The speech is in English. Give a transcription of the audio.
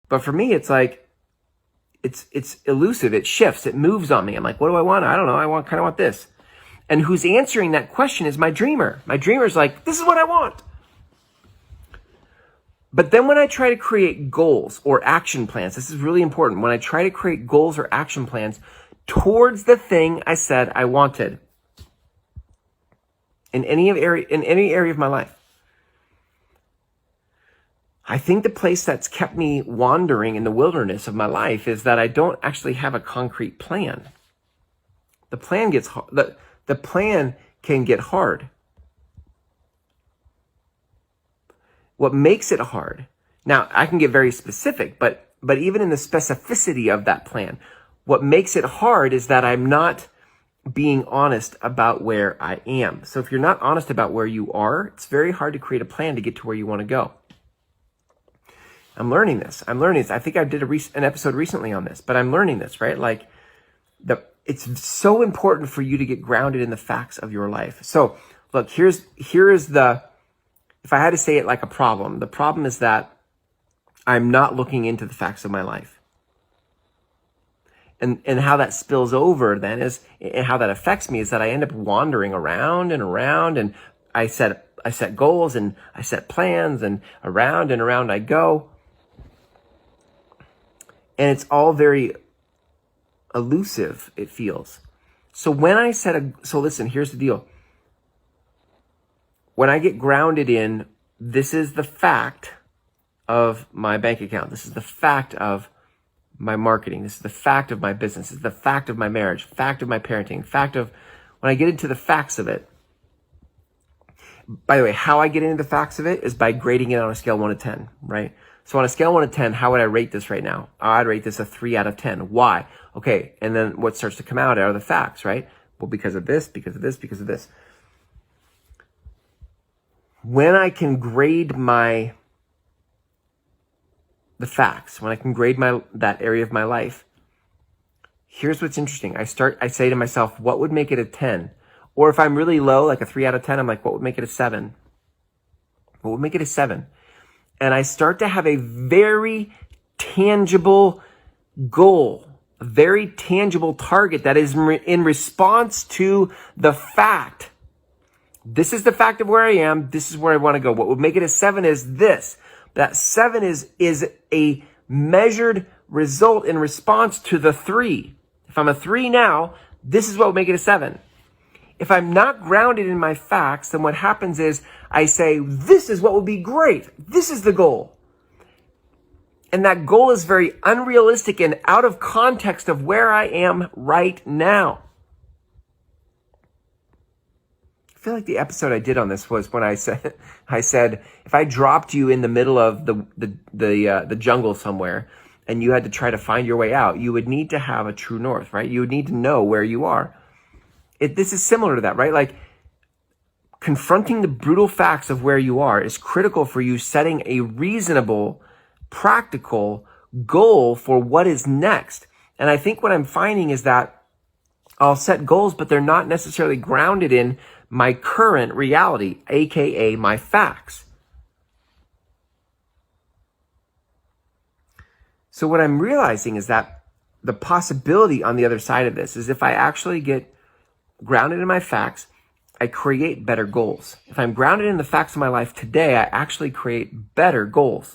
But for me, it's like, it's elusive. It shifts. It moves on me. I'm like, what do I want? I don't know. I kind of want this. And who's answering that question is my dreamer. My dreamer's like, this is what I want. But then when I try to create goals or action plans, this is really important. When I try to create goals or action plans towards the thing I said I wanted in any area of my life, I think the place that's kept me wandering in the wilderness of my life is that I don't actually have a concrete plan. The plan gets hard. The plan can get hard. What makes it hard? Now, I can get very specific, but even in the specificity of that plan, what makes it hard is that I'm not being honest about where I am. So if you're not honest about where you are, it's very hard to create a plan to get to where you want to go. I'm learning this. I think I did an episode recently on this, but I'm learning this, right? Like, it's so important for you to get grounded in the facts of your life. So look, here is if I had to say it like a problem, the problem is that I'm not looking into the facts of my life. And how that spills over then is, and how that affects me is that I end up wandering around and around, and I set goals and I set plans, and around I go. And it's all very elusive, it feels. So when I so listen, here's the deal. When I get grounded in, this is the fact of my bank account. This is the fact of my marketing. This is the fact of my business. This is the fact of my marriage, fact of my parenting, when I get into the facts of it. By the way, how I get into the facts of it is by grading it on a scale of 1 to 10, right? So on a scale of 1 to 10, how would I rate this right now? I'd rate this a 3 out of 10. Why? Okay. And then what starts to come out are the facts, right? Well, because of this, because of this, because of this. When I can grade the facts, when I can grade that area of my life, here's what's interesting. I say to myself, what would make it a 10? Or if I'm really low, like a 3 out of 10, I'm like, what would make it a 7? What would make it a 7? And I start to have a very tangible goal, a very tangible target that is in response to the fact. This is the fact of where I am. This is where I want to go. What would make it a 7 is this. That 7 is a measured result in response to the 3. If I'm a 3 now, this is what would make it a 7. If I'm not grounded in my facts, then what happens is I say, this is what would be great. This is the goal. And that goal is very unrealistic and out of context of where I am right now. I feel like the episode I did on this was when I said, if I dropped you in the middle of the jungle somewhere and you had to try to find your way out, you would need to have a true north, right? You would need to know where you are. This is similar to that, right? Like, confronting the brutal facts of where you are is critical for you setting a reasonable, practical goal for what is next. And I think what I'm finding is that I'll set goals, but they're not necessarily grounded in my current reality, aka my facts. So what I'm realizing is that the possibility on the other side of this is if I actually get grounded in my facts, I create better goals. If I'm grounded in the facts of my life today, I actually create better goals.